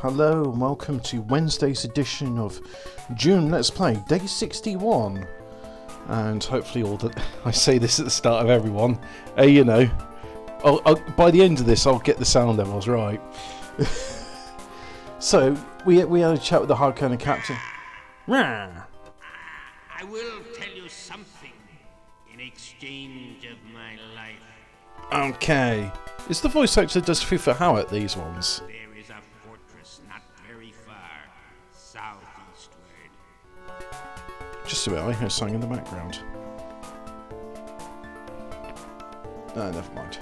hello and welcome to Wednesday's edition of Dune Let's Play, day 61. And hopefully I say this at the start of every one, you know, by the end of this I'll get the sound levels right. So, we had a chat with the Harkonnen captain. I will tell you something in exchange of my life. Okay. Is the voice actor does FIFA Howard these ones? There is a fortress not very far southeastward. Just a bit, I hear something in the background. No, never mind.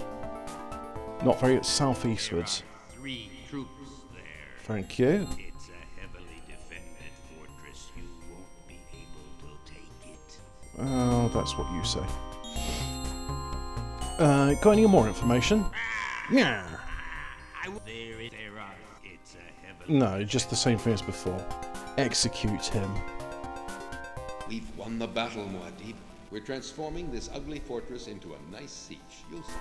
Not very southeastwards. There are 3 troops there. Thank you. It's a heavily defended fortress. You won't be able to take it. Oh, that's what you say. Got any more information? Yeah. It's a heavily No, just the same thing as before. Execute him. We've won the battle, Muad'Dib. We're transforming this ugly fortress into a nice siege. You'll see.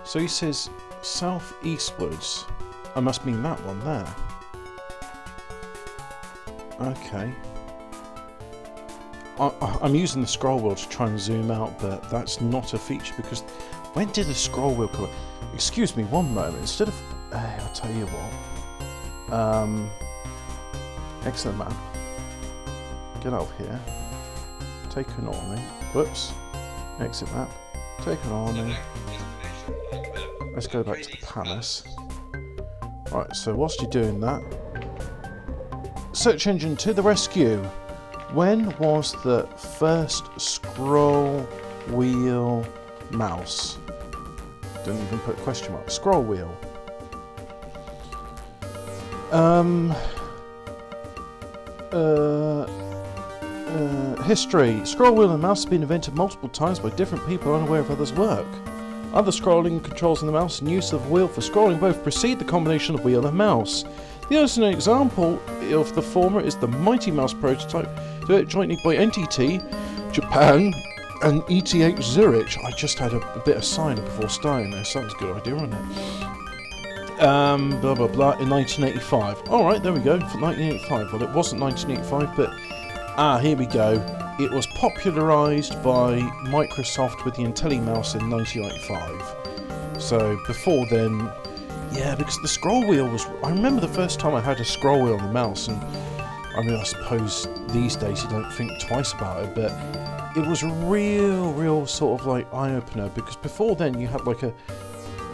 So he says southeastwards. I must mean that one there. Okay. I'm using the scroll wheel to try and zoom out, but that's not a feature because when did the scroll wheel come? Excuse me, one moment. Instead of, I'll tell you what. Exit the map. Get out of here. Take an army. Whoops. Exit map. Take an army. Let's go back to the palace. Right. So whilst you're doing that, search engine to the rescue. When was the first scroll wheel mouse? Don't even put a question mark. Scroll wheel. History. Scroll wheel and mouse have been invented multiple times by different people unaware of others' work. Other scrolling controls on the mouse and use of the wheel for scrolling both precede the combination of wheel and mouse. The only example of the former is the Mighty Mouse prototype, developed jointly by NTT, Japan, and ETH Zurich. I just had a bit of cider before starting this. That was a good idea, wasn't it? Blah blah blah. In 1985. All right, there we go. For 1985. Well, it wasn't 1985, but here we go. It was popularised by Microsoft with the IntelliMouse in 1985. So before then. Yeah, because the scroll wheel was... I remember the first time I had a scroll wheel on the mouse, and I mean, I suppose these days you don't think twice about it, but it was a real sort of like eye-opener, because before then you had like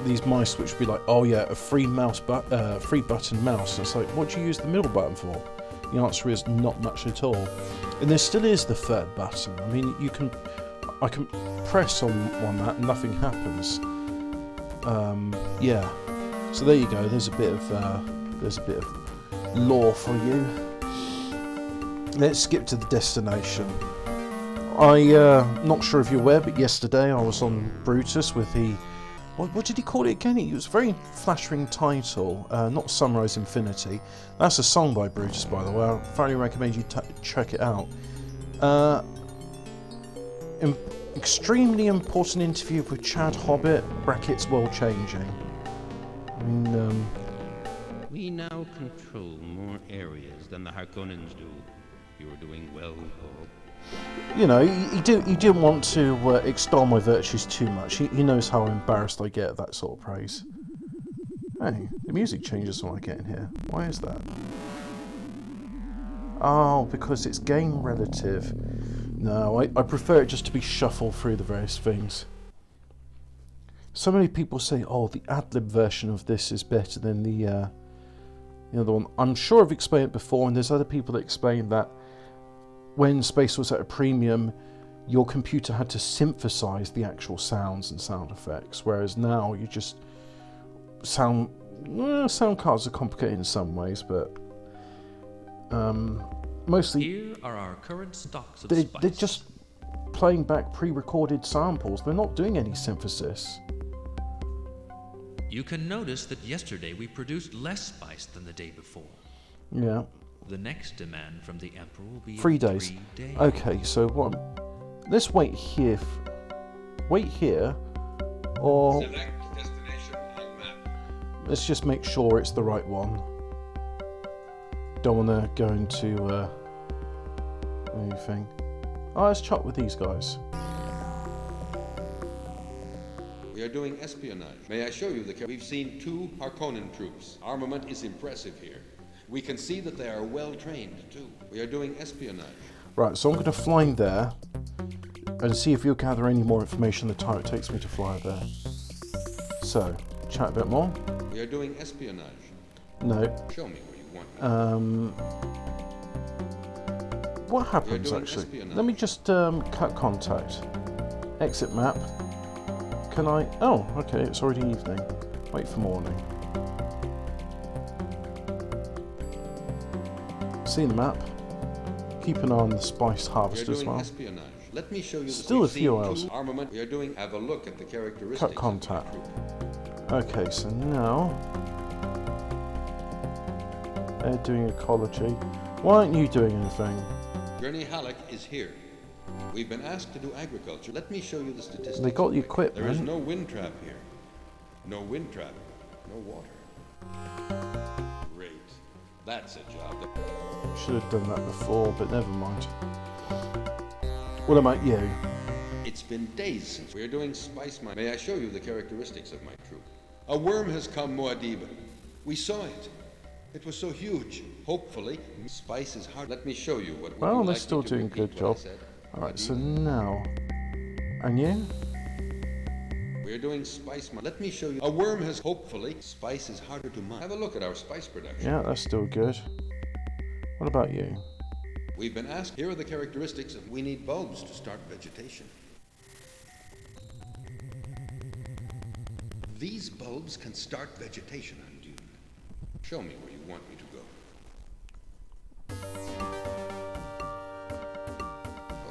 these mice which would be like, oh yeah, a free button mouse. And it's like, what do you use the middle button for? The answer is not much at all. And there still is the third button. I mean, I can press on that and nothing happens. Yeah. So there you go. There's a bit of lore for you. Let's skip to the destination. Not sure if you're aware, but yesterday I was on Brutus with the what did he call it again? It was a very flattering title. Not Sunrise Infinity. That's a song by Brutus, by the way. I thoroughly recommend you check it out. Extremely important interview with Chad Hobbit. Brackets world changing. I mean, We now control more areas than the Harkonnens do. You're doing well, Paul. you know, he didn't want to extol my virtues too much. He knows how embarrassed I get at that sort of praise. Hey, the music changes when I get in here. Why is that? Oh, because it's game relative. No, I prefer it just to be shuffled through the various things. So many people say, oh, the ad-lib version of this is better than the other one. I'm sure I've explained it before, and there's other people that explain that when space was at a premium, your computer had to synthesize the actual sounds and sound effects, whereas now you just sound cards are complicated in some ways, but mostly Here are our current stocks of they're just playing back pre-recorded samples. They're not doing any synthesis. You can notice that yesterday we produced less spice than the day before. Yeah. The next demand from the Emperor will be 3 in days. 3 days. Okay, so what? Let's wait here. Wait here Or Select destination on map. let's just make sure it's the right one. Don't want to go into anything. Oh, let's chat with these guys. We are doing espionage. May I show you the... We've seen 2 Harkonnen troops. Armament is impressive here. We can see that they are well trained, too. We are doing espionage. Right, so I'm going to fly there and see if you'll gather any more information the time it takes me to fly there. So, chat a bit more. We are doing espionage. No. Show me where you want me. What happens doing actually? espionage. Let me just cut contact. Exit map. Can I? Oh, okay, it's already evening. Wait for morning. See the map. Keep an eye on the spice We are harvest as doing well. espionage. Let me show you the... Still We've a few seen hours. 2 armament. We are doing... Have a look at the characteristics Cut of my contact. troop. Okay, so now they're doing ecology. Why aren't you doing anything? Gurney Halleck is here. We've been asked to do agriculture. Let me show you the statistics. They got the There is equipment. no wind trap here. No wind trap. No water. Great. That's a job that... Should have done that before, but never mind. What about you? It's been days since we are doing spice mine. May I show you the characteristics of my troop? A worm has come, Muad'Dib. We saw it. It was so huge. Hopefully, spice is hard. Let me show you what... would Well, you they're like me still to doing a repeat good what I job. said? Alright, so Muad'Dib? now. And you? We are doing spice mine. Let me show you. A worm has... Hopefully, spice is harder to mine. Have a look at our spice production. Yeah, that's still good. What about you? We've been asked... Here are the characteristics of... We need bulbs to start vegetation. These bulbs can start vegetation on Dune. Show me where you want me to go.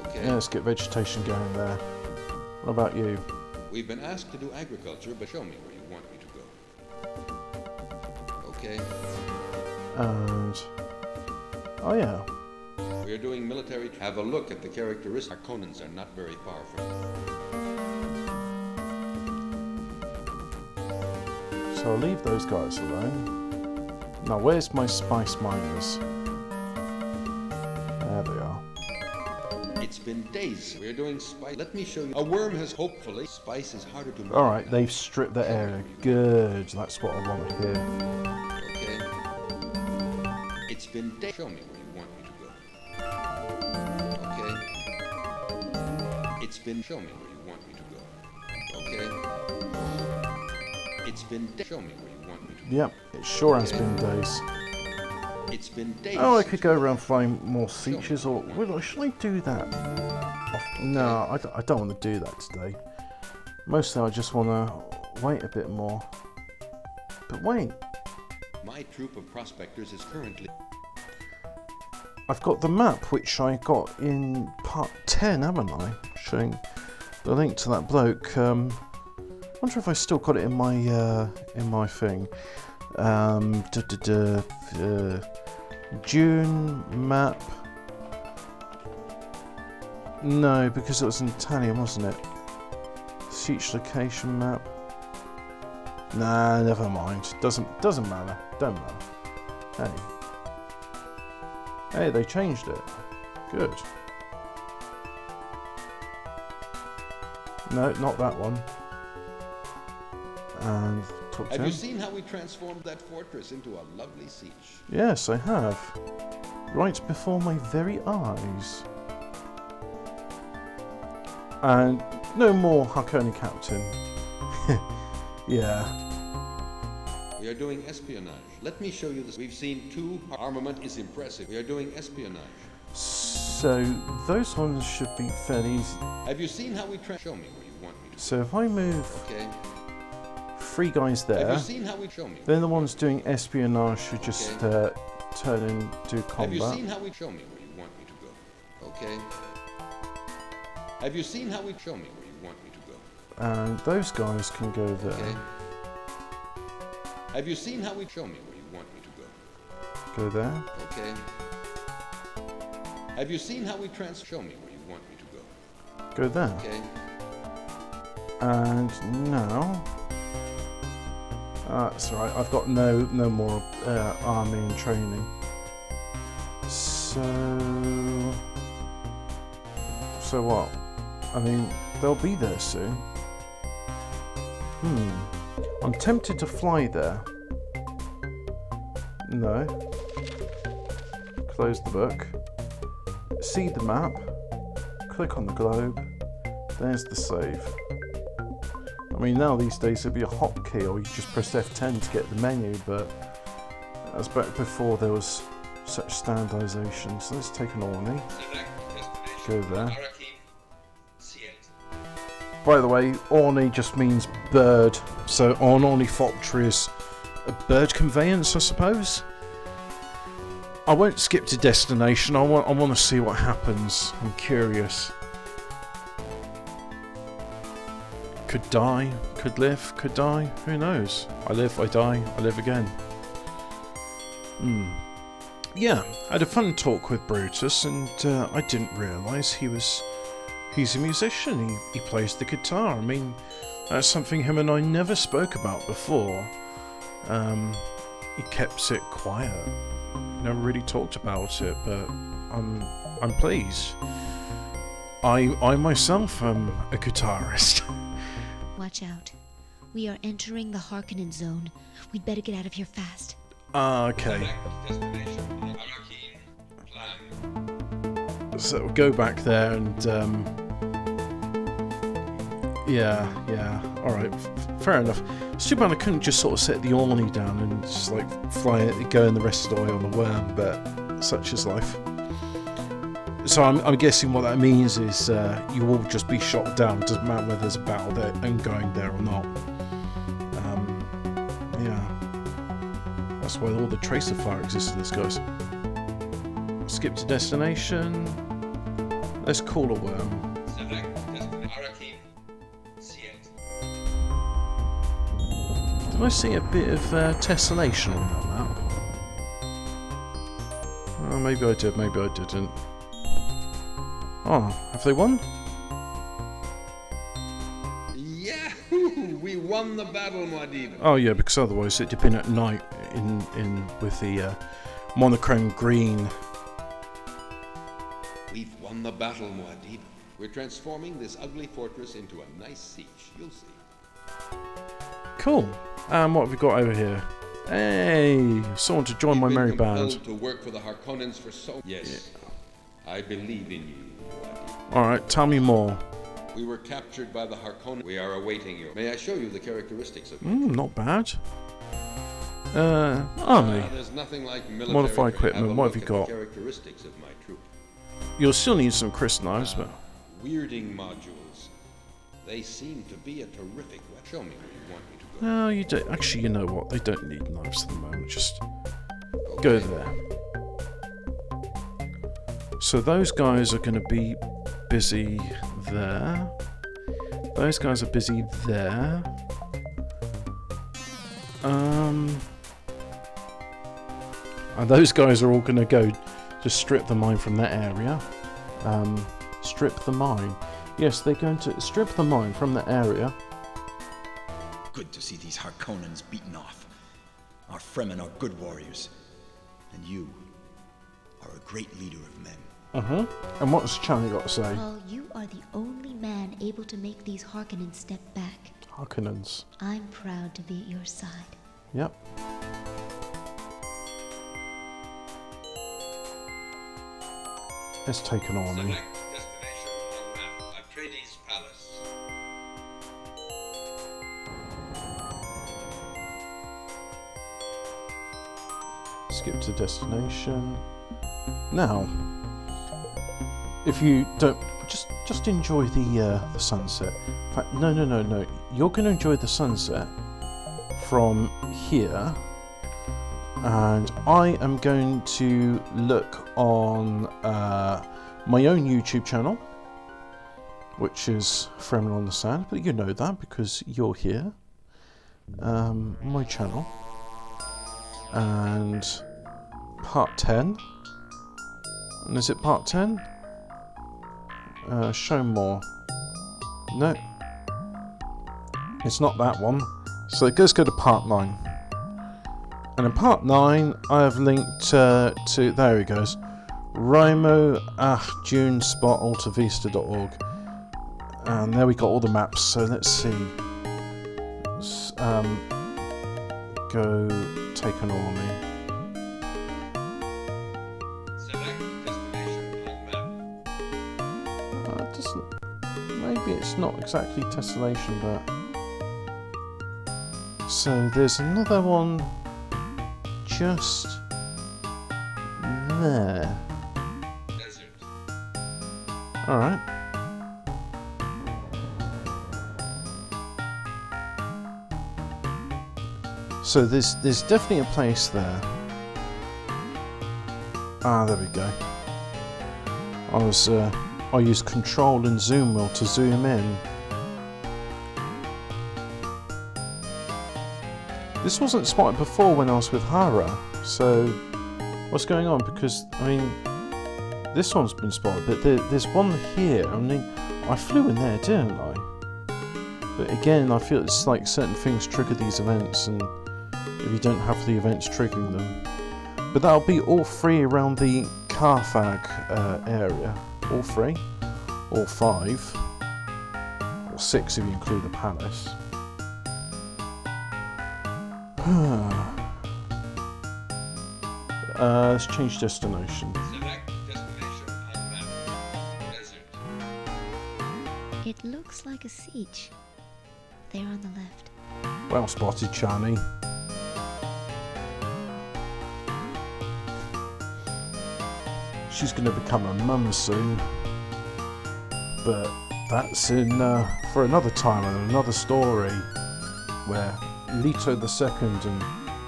Okay. Yeah, let's get vegetation going there. What about you? We've been asked to do agriculture, but show me where you want me to go. Okay. And... oh yeah. We are doing military... Have a look at the characteristics. Our Conans are not very far from... So I'll leave those guys alone. Now, where's my spice miners? There they are. It's been days. We are doing spice. Let me show you. A worm has... Hopefully, spice is harder to... Alright, they've stripped the area. Good, that's what I want to hear. Okay. It's been days. Show me where you want me to go. Okay. It's been... Show me where you want me to go. Okay. It's been days. Show me where you want me to go. Yep, it sure has been days. It's been days. Oh, I could go around flying more features, or well, should I do that? No, I don't want to do that today. Mostly I just want to wait a bit more. But wait, My troop of prospectors is currently... I've got the map which I got in part 10, haven't I? Showing the link to that bloke. Wonder if I still got it in my thing. Dune map. No, because it was in Italian, wasn't it? Siege location map. Nah, never mind. Doesn't matter. Don't matter. Hey, they changed it. Good. No, not that one. And talk to Have him. you seen how we transformed that fortress into a lovely siege? Yes, I have. Right before my very eyes. And no more Harkonnen captain. Yeah. We are doing espionage. Let me show you this. We've seen 2. Armament is impressive. We are doing espionage. So those ones should be fairly easy. Have you seen how we show me where you want me to... So if I move Okay. 3 guys Have there, you seen how we show me? then the ones doing espionage should just Okay. turn into Have you combat. seen how we show me where you want me to go? Okay. Have you seen how we show me where you want me to go? And those guys can go there. Okay. Have you seen how we show me where you want me to go? Go there. Okay. Have you seen how we show me where you want me to go? Go there. Okay. And now, that's alright. I've got no more army and training. So what? I mean, they'll be there soon. I'm tempted to fly there. No. Close the book. See the map. Click on the globe. There's the save. I mean, now these days it'd be a hotkey, or you just press F10 to get the menu, but that was back before there was such standardization. So let's take an Orny. Go there. By the way, Orny just means bird, so an ornithopter is a bird conveyance, I suppose. I won't skip to destination. I want to see what happens. I'm curious. Could die, could live, could die. Who knows? I live, I die, I live again. Yeah, I had a fun talk with Brutus, and I didn't realise he's a musician. He plays the guitar. I mean, that's something him and I never spoke about before. He kept it quiet. Never really talked about it, but I'm pleased. I myself am a guitarist. Watch out. We are entering the Harkonnen zone. We'd better get out of here fast. Okay. So we'll go back there and yeah. Alright, fair enough. It's too bad I couldn't just sort of set the Orny down and just like fly it, going the rest of the way on the worm, but such is life. So I'm guessing what that means is you will just be shot down. Doesn't matter whether there's a battle there and going there or not. Yeah. That's why all the tracer fire exists in this, guys. Skip to destination. Let's call a worm. Did I see a bit of tessellation on that map? Oh, maybe I did, maybe I didn't. Oh, have they won? Yahoo! We won the battle, Muad'Dib. Oh yeah, because otherwise it'd have been at night in with the monochrome green. We've won the battle, Muad'Dib. We're transforming this ugly fortress into a nice siege. You'll see. Cool. What have we got over here? Hey, someone to join my merry band. To work for the Harkonnens for so. Yes, yeah. I believe in you, Muad'Dib. All right, tell me more. We were captured by the Harkonnen. We are awaiting you. May I show you the characteristics of? Not bad. Army. There's nothing like military. Modify equipment. What have you got? Characteristics of my troop. You'll still need some Chris knives, but weirding modules. They seem to be a terrific weapon. Show me where you want me to go. no, you don't. Actually, you know what? They don't need knives at the moment. Just go there. So those guys are going to be busy there. Those guys are busy there. And those guys are all going to go to strip the mine from that area. Strip the mine. Yes, they're going to strip the mine from that area. Good to see these Harkonnens beaten off. Our Fremen are good warriors. And you are a great leader of men. And what's Channy got to say? Well, you are the only man able to make these Harkonnen step back. Harkonnens. I'm proud to be at your side. Yep. Let's take an Orny. Destination on map. Atreides Palace. Skip to destination. Now, if you don't, just enjoy the sunset. In fact, no. You're going to enjoy the sunset from here, and I am going to look on my own YouTube channel, which is Fremen on the Sand, but you know that because you're here. My channel. And part 10. And is it part 10? Show more. No. it's not that one. So let's go to part 9. And in part 9, I have linked to, there he goes, Dune-spot-altavista.org. And there we got all the maps, so let's see. Let's, go take an army. Select destination on map. Just, maybe it's not exactly tessellation, but... So there's another one just there. Desert. Alright. So there's definitely a place there. Ah, there we go. I used Control and Zoom wheel to zoom in. This wasn't spotted before when I was with Hara, so what's going on? Because, I mean, this one's been spotted, but there's one here. I mean, I flew in there, didn't I? But again, I feel it's like certain things trigger these events, and if you don't have the events triggering them. But that'll be all 3 around the Carthag area. All 3? All 5? Or 6 if you include the palace. Let's change destination. Select destination on map. Desert. It looks like a siege. There on the left. Well spotted, Chani. She's going to become a mum soon. But that's in for another time and another story where Leto II and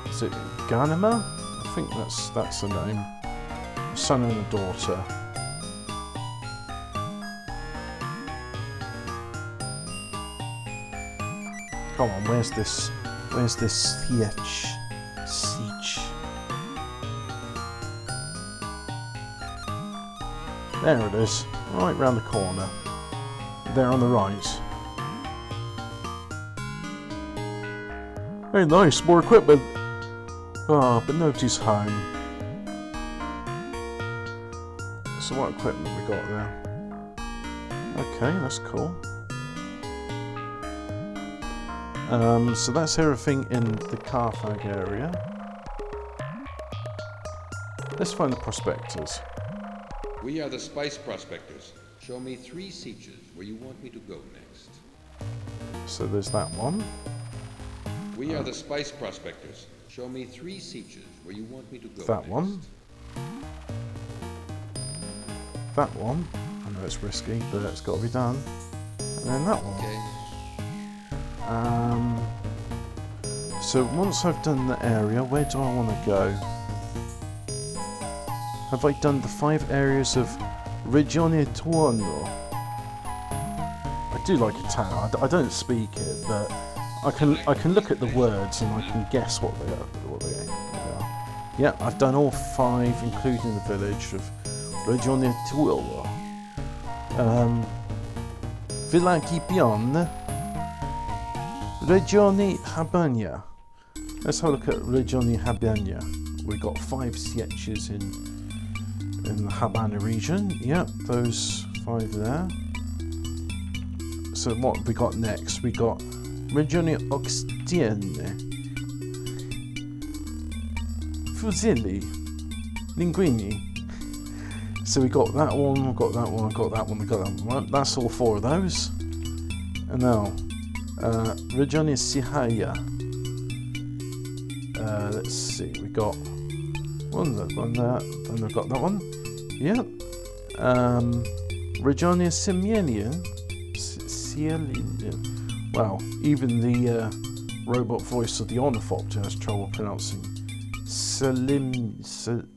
is it Ganima? I think that's the name. A son and a daughter. Come on, where's this siege? There it is, right round the corner. There on the right. Very nice, more equipment. Ah, but nobody's home. So what equipment we got there? Okay, that's cool. So that's everything in the Carthag area. Let's find the prospectors. We are the spice prospectors. Show me 3 sieges where you want me to go next. So there's that one. We are the spice prospectors. Show me 3 sieges where you want me to go That next. one. That one. I know it's risky, but it's got to be done. And then that one. Okay. So once I've done the area, where do I want to go? Have I done the 5 areas of Regione Tuono? I do like Italian. I don't speak it, but I can look at the words and I can guess what they are. Yeah, I've done all 5, including the village of Regione Tuono. Villa Gipion, Regione Habania. Let's have a look at Regione Habania. We got 5 sietches in the Habana region. Yep, those 5 there. So what we got next? We got Regione Oxtienne, Fusilli, Linguini. So we got that one, we got that one, we got that one, we got that one. Right, that's all 4 of those. And now, Regione Sihaya. Let's see, we got one there, then we've got that one. Yep. Regione Simianian. Wow, even the robot voice of the ornithopter has trouble pronouncing Selimian.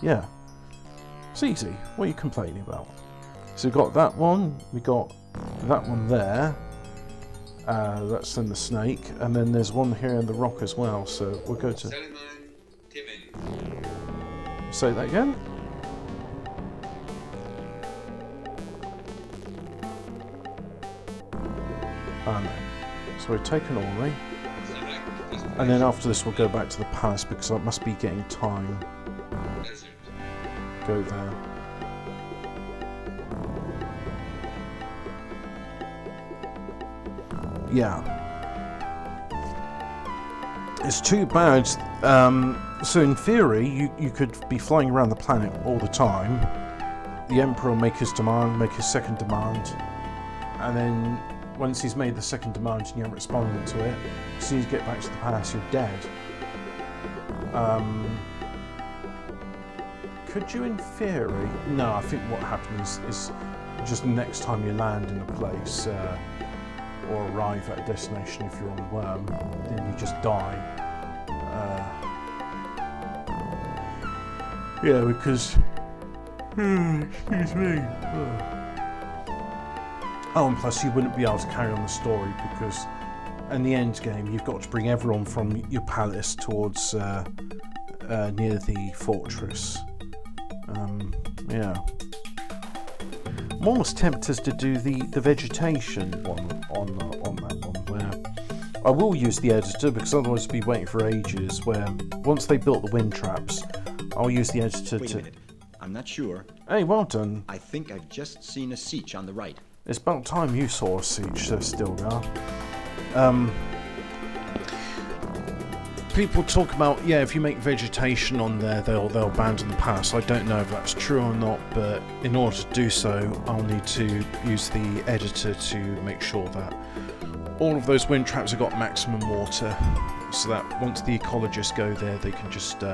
Yeah. It's easy. What are you complaining about? So we've got that one, we got that one there. That's in the snake, and then there's one here in the rock as well, so we'll go to... Say that again? Oh no. So we're taking Orly. And then after this we'll go back to the palace because I must be getting time. Go there. Yeah. It's too bad. So in theory, you could be flying around the planet all the time. The Emperor will make his demand, make his second demand, and then once he's made the second demand and you haven't responded to it, as soon as you get back to the palace, you're dead. Could you in theory? No, I think what happens is just next time you land in a place or arrive at a destination, if you're on a worm, then you just die. Yeah, because... excuse me. Oh, and plus you wouldn't be able to carry on the story because in the end game you've got to bring everyone from your palace towards near the fortress. Yeah. I'm almost tempted to do the vegetation one on that one where I will use the editor because otherwise I'll be waiting for ages, where once they built the wind traps I'll use the editor Wait a minute. I'm not sure. Hey, well done. I think I've just seen a siege on the right. It's about time you saw a siege, Stilgar. People talk about, yeah, if you make vegetation on there, they'll abandon the palace. I don't know if that's true or not, but in order to do so, I'll need to use the editor to make sure that all of those wind traps have got maximum water, so that once the ecologists go there, they can just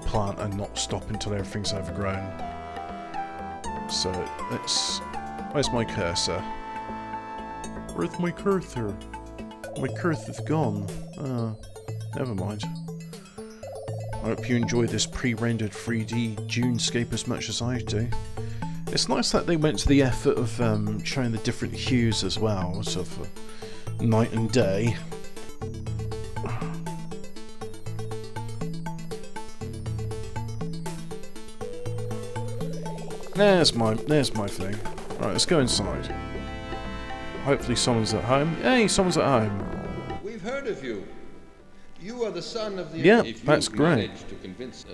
plant and not stop until everything's overgrown. So let's... Where's my cursor? Where's my cursor? My cursor's gone. Never mind. I hope you enjoy this pre-rendered 3D Dunescape as much as I do. It's nice that they went to the effort of showing the different hues as well, sort of night and day. There's my thing. Right, let's go inside. Hopefully someone's at home. Hey, someone's at home. We've heard of you. You are the son of the... Yeah, if that's great. To convince,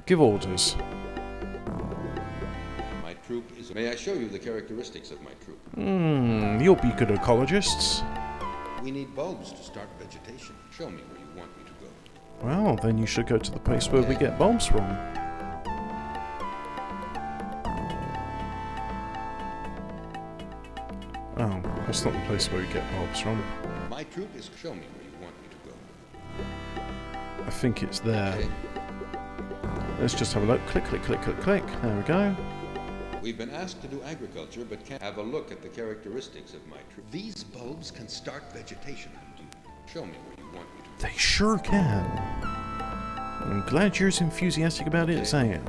Give orders. my troop is... May I show you the characteristics of my troop? You'll be good ecologists. We need bulbs to start vegetation. Show me where you want me to go. Well, then you should go to the place where we get bulbs from. Oh, that's not the place where we get bulbs from. My troop is... Show me where you want me to go. I think it's there. Okay. Let's just have a look. Click, click, click, click, click. There we go. We've been asked to do agriculture, but can't have a look at the characteristics of my troop. These bulbs can start vegetation. Show me where you want me to go. They sure can. I'm glad you're as enthusiastic about it as I am.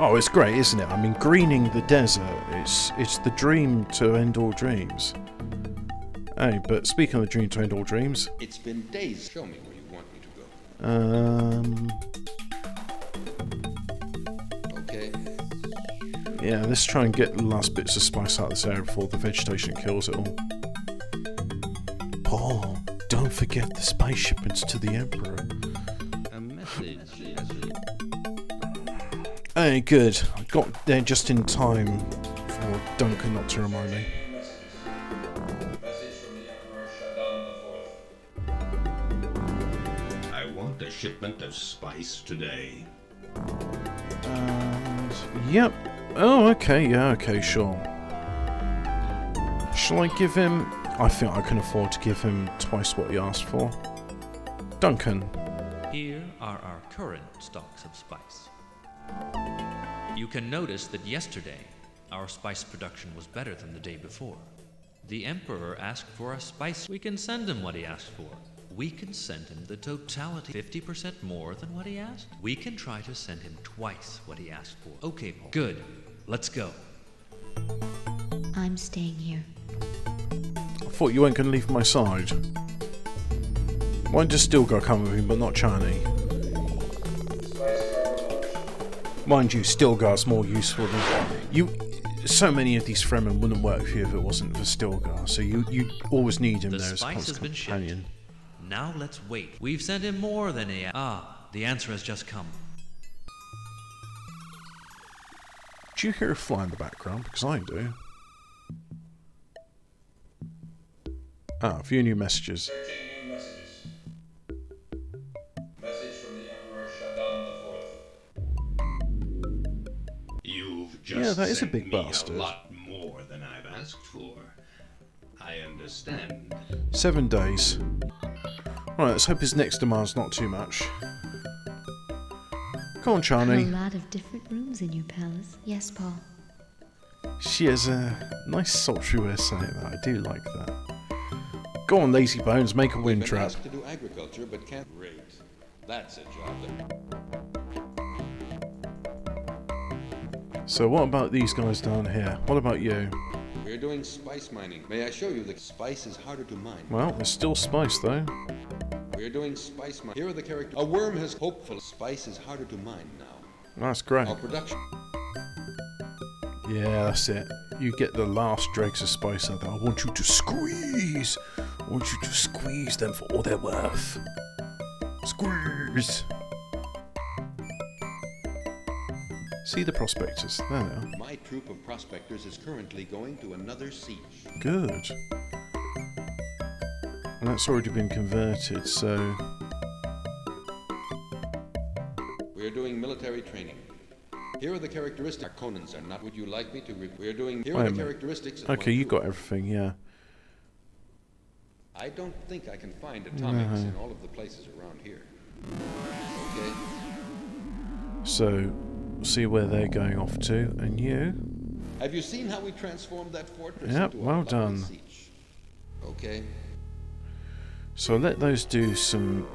Oh, it's great, isn't it? I mean, greening the desert, it's the dream to end all dreams. Hey, but speaking of the dream to end all dreams... It's been days. Show me where you want me to go. Okay. Yeah, let's try and get the last bits of spice out of this area before the vegetation kills it all. Paul, don't forget the spice shipments to the Emperor. A message. Hey, good. I got there just in time for Duncan not to remind me. I want a shipment of spice today. Yep. Oh, okay. Yeah, okay, sure. Shall I give him... I think I can afford to give him twice what he asked for. Duncan. Here are our current stocks of spice. You can notice that yesterday, our spice production was better than the day before. The Emperor asked for a spice. We can send him what he asked for. We can send him the totality, 50% more than what he asked. We can try to send him twice what he asked for. Okay, Paul. Good. Let's go. I'm staying here. I thought you weren't going to leave my side. Why does Stilgar come with him but not Chani? Mind you, Stilgar's more useful than... so many of these Fremen wouldn't work for you if it wasn't for Stilgar, so you always need him The there as a spice has constant been shipped. companion. Now let's wait. We've sent him more than a... the answer has just come. Do you hear a fly in the background? Because I do. View new messages. New messages. Message from the Emperor Shaddam IV. You've just Yeah, that is a sent big me bastard. a lot more than I've asked for. I understand. 7 days. Right, let's hope his next demand's not too much. Come on, A Chani. lot of different rooms in your palace. Yes, Paul. She has a nice sultry way of saying that. I do like that. Go on, lazy bones, make a wind Been trap. asked to do agriculture, but can't. Great. That's a job that. So what about these guys down here? What about you? We're doing spice mining. May I show you the spice is harder to mine? Well, there's still spice though. We're doing spice mining. Here are the characters. A worm has hopeful. Spice is harder to mine now. That's great. Our production. Yeah, that's it. You get the last dregs of spice out there. I want you to squeeze. I want you to squeeze them for all they're worth. Squeeze. See the prospectors. There they are. My troop of prospectors is currently going to another siege. Good. And that's already been converted, so... We are doing military training. Here are the characteristics. Harkonnens are not. Would you like me to? We are doing. Here Wait are a the minute. characteristics. Of Okay, my you troop. got everything, yeah. I don't think I can find atomics in all of the places around here. Okay. So, see where they're going off to, and you? Have you seen how we transformed that fortress Yep, into a well lovely done. siege? Okay. So let those do some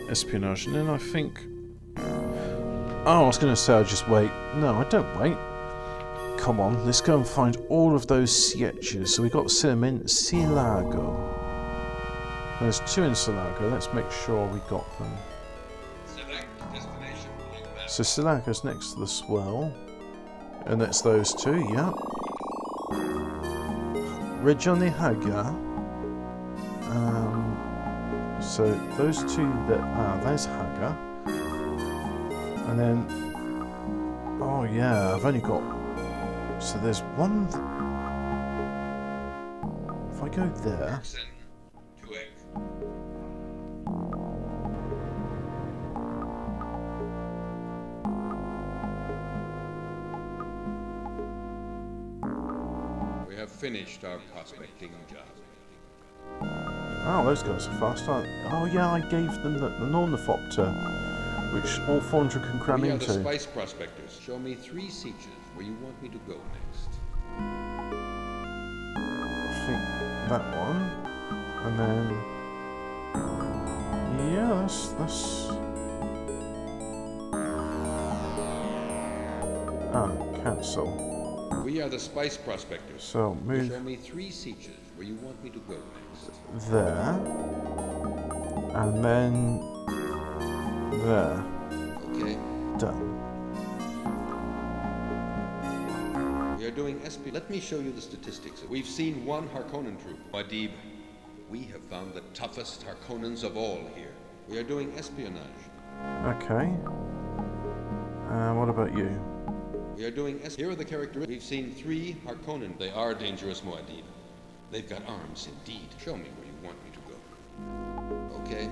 espionage, and then I think... Oh, I was going to say I'll just wait. No, I don't wait. Come on, let's go and find all of those sietches. So we got some in Silago. There's 2 in Silago. Let's make sure we got them. Select destination. So Silago's next to the swell. And that's those 2, yeah. Regione Haga. So those 2 that there's Haga. And then oh yeah, I've only got so there's one if I go there. We have finished our prospecting job. Oh, those guys are fast, aren't they? Oh yeah, I gave them the Nornithopter, which all 400 can cram We are into. the spice prospectors. Show me 3 sieges where you want me to go next. I think that one, and then yeah, that's cancel. We are the spice prospectors. So move Show me 3 sieges where you want me to go next. there, and then there. Okay. Done. We are doing SP. Let me show you the statistics. We've seen 1 Harkonnen troop. andI. We have found the toughest Harkonnens of all here. We are doing espionage. Okay. What about you? We are doing Here are the characteristics. We've seen 3 Harkonnen. They are dangerous, Muad'Dib. They've got arms, indeed. Show me where you want me to go. Okay.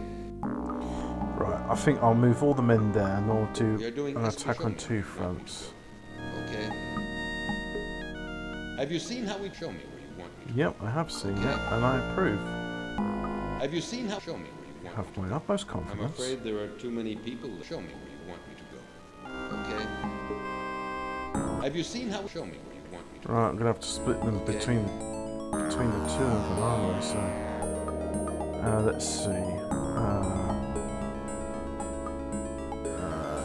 Right, I think I'll move all the men there and I'll We are do doing an SP. attack Show on me 2 where you want me to fronts. go. Okay. Have you seen how we show me where you want me to Yep, I have seen Okay. it, and I approve. go? Have you seen how show me where you want me Have to my go? utmost I'm confidence. afraid there are too many people. Show me where you want me to go. Okay. Have you seen how show me where you want me to go? Right, I'm gonna have to split them Okay. between the 2 of them, aren't I? So, let's see.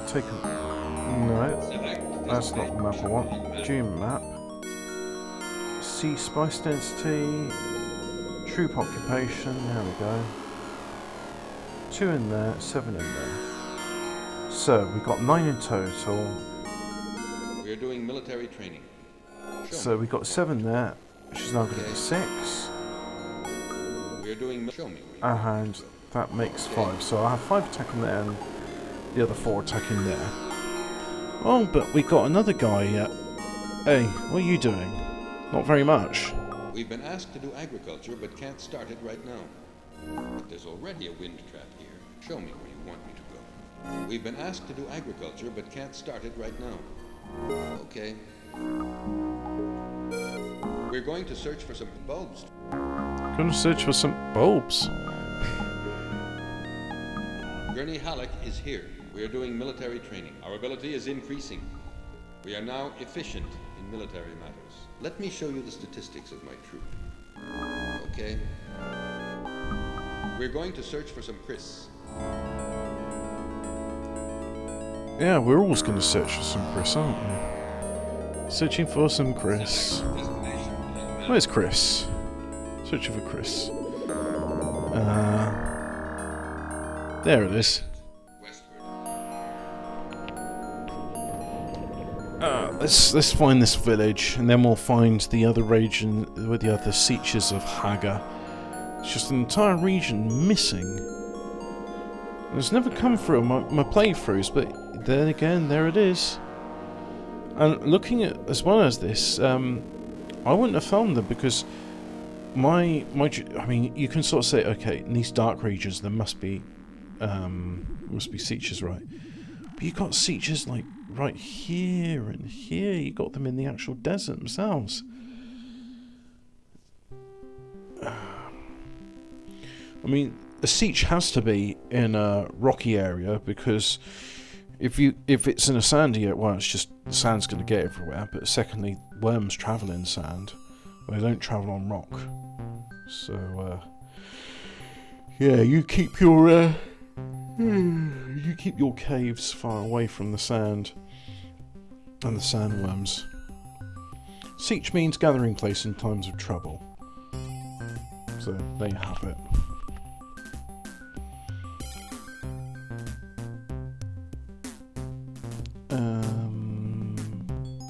Take a... No, that's not the map I want. Dune map. See spice density. Troop occupation. There we go. 2 in there, 7 in there. So we've got 9 in total. We are doing military training. So we got 7 there, which is now going to be 6. We're doing. Show me. And that makes 5. So I have 5 attacking there and the other 4 attacking there. Oh, but we got another guy. Hey, what are you doing? Not very much. We've been asked to do agriculture, but can't start it right now. But there's already a wind trap here. Show me where you want me to go. We've been asked to do agriculture, but can't start it right now. Okay. We're going to search for some bulbs. Gonna search for some bulbs. Gurney Halleck is here. We are doing military training. Our ability is increasing. We are now efficient in military matters. Let me show you the statistics of my troop. Okay. We're going to search for some Chris. Yeah, we're always gonna search for some Chris, aren't we? Searching for some Chris. Where's Chris? Searching for Chris. There it is. Let's find this village, and then we'll find the other region with the other sietches of Haga. It's just an entire region missing. It's never come through my playthroughs, but then again, there it is. And looking at as well as this, I wouldn't have found them because I mean, you can sort of say, okay, in these dark regions there must be sietches, right? But you got sietches like right here and here. You got them in the actual desert themselves. I mean, a siege has to be in a rocky area because if it's in a sandy area, well, it's just the sand's going to get everywhere. But secondly, worms travel in sand; they don't travel on rock. So yeah, you keep your caves far away from the sand and the sandworms. Siege means gathering place in times of trouble. So there you have it.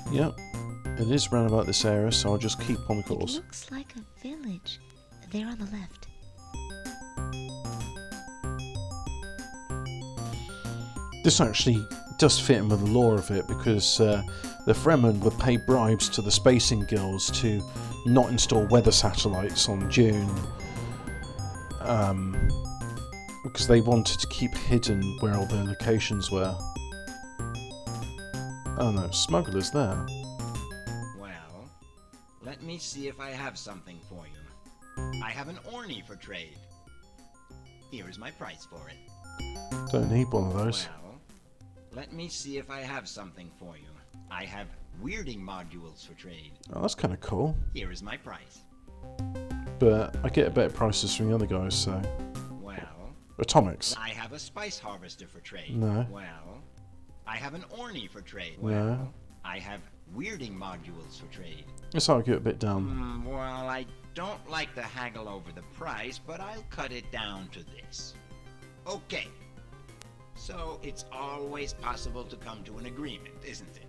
Yep, it is round about this area, so I'll just keep on course. It looks like a village. There on the left. This actually does fit in with the lore of it because the Fremen would pay bribes to the spacing guilds to not install weather satellites on Dune because they wanted to keep hidden where all their locations were. Oh no, smugglers there. Well, let me see if I have something for you. I have an orny for trade. Here is my price for it. Don't need one of those. Well, let me see if I have something for you. I have weirding modules for trade. Oh, that's kind of cool. Here is my price. But I get better prices from the other guys, so... Well... Atomics. I have a spice harvester for trade. No. Well... I have an orny for trade. No. Well... I have weirding modules for trade. Let's argue it a bit down. Well, I don't like to haggle over the price, but I'll cut it down to this. Okay. So it's always possible to come to an agreement, isn't it?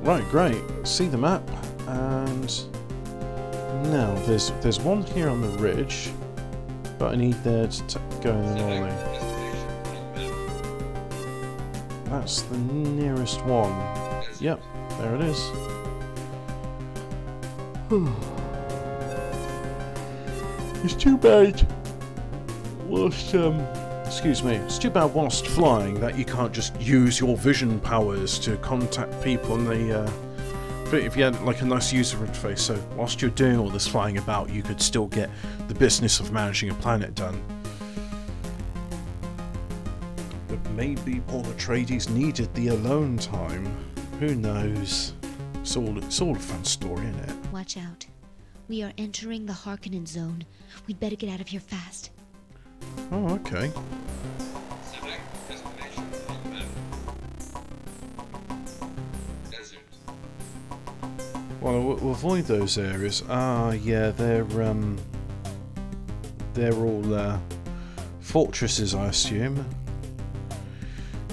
Right, great. See the map, and now there's one here on the ridge, but I need there to go in the morning. That's the nearest one. Yep, there it is. It's too bad. Excuse me. It's too bad whilst flying that you can't just use your vision powers to contact people on the. But if you had like a nice user interface, so whilst you're doing all this flying about, you could still get the business of managing a planet done. But maybe Paul Atreides needed the alone time. Who knows? It's all a fun story, isn't it? Watch out. We are entering the Harkonnen zone. We'd better get out of here fast. Oh, okay. Select destination on map. Desert. Well, we'll avoid those areas. Ah, yeah, they're all fortresses, I assume.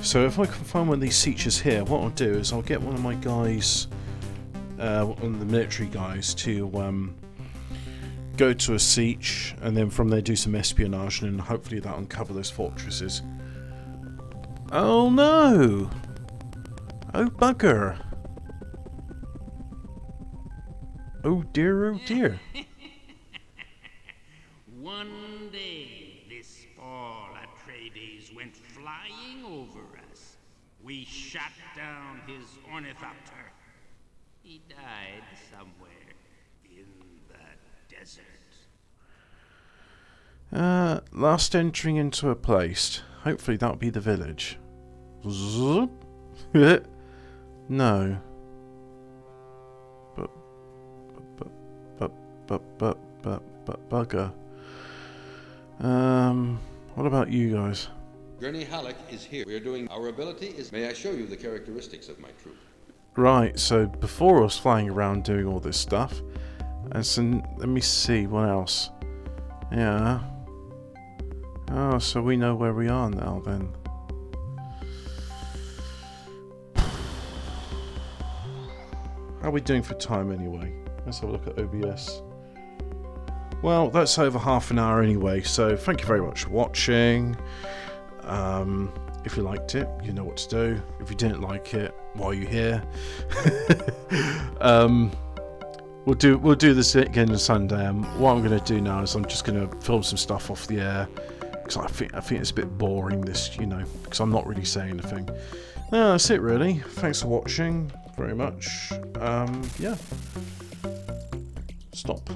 So if I can find one of these Seachers here, what I'll do is I'll get one of my guys, one of the military guys, to go to a Siege, and then from there do some espionage, and then hopefully that'll uncover those fortresses. Oh no! Oh bugger! Oh dear, oh dear. One day, this fall, Atreides went flying over us. We shot down his ornithopter. He died somewhere in the desert. Last entering into a place. Hopefully that'll be the village. Zoop. No. But bugger. What about you guys? Gurney Halleck is here. We are doing our ability is. May I show you the characteristics of my troop? Right, so before I was flying around doing all this stuff, and so let me see what else. Yeah. Oh, so we know where we are now then. How are we doing for time anyway? Let's have a look at OBS. Well, that's over half an hour anyway, so thank you very much for watching. If you liked it, you know what to do. If you didn't like it, why are you here? We'll do this again on Sunday. What I'm going to do now is I'm just going to film some stuff off the air, because I think it's a bit boring, this, you know, because I'm not really saying anything. That's it really. Thanks for watching very much. Yeah. Stop.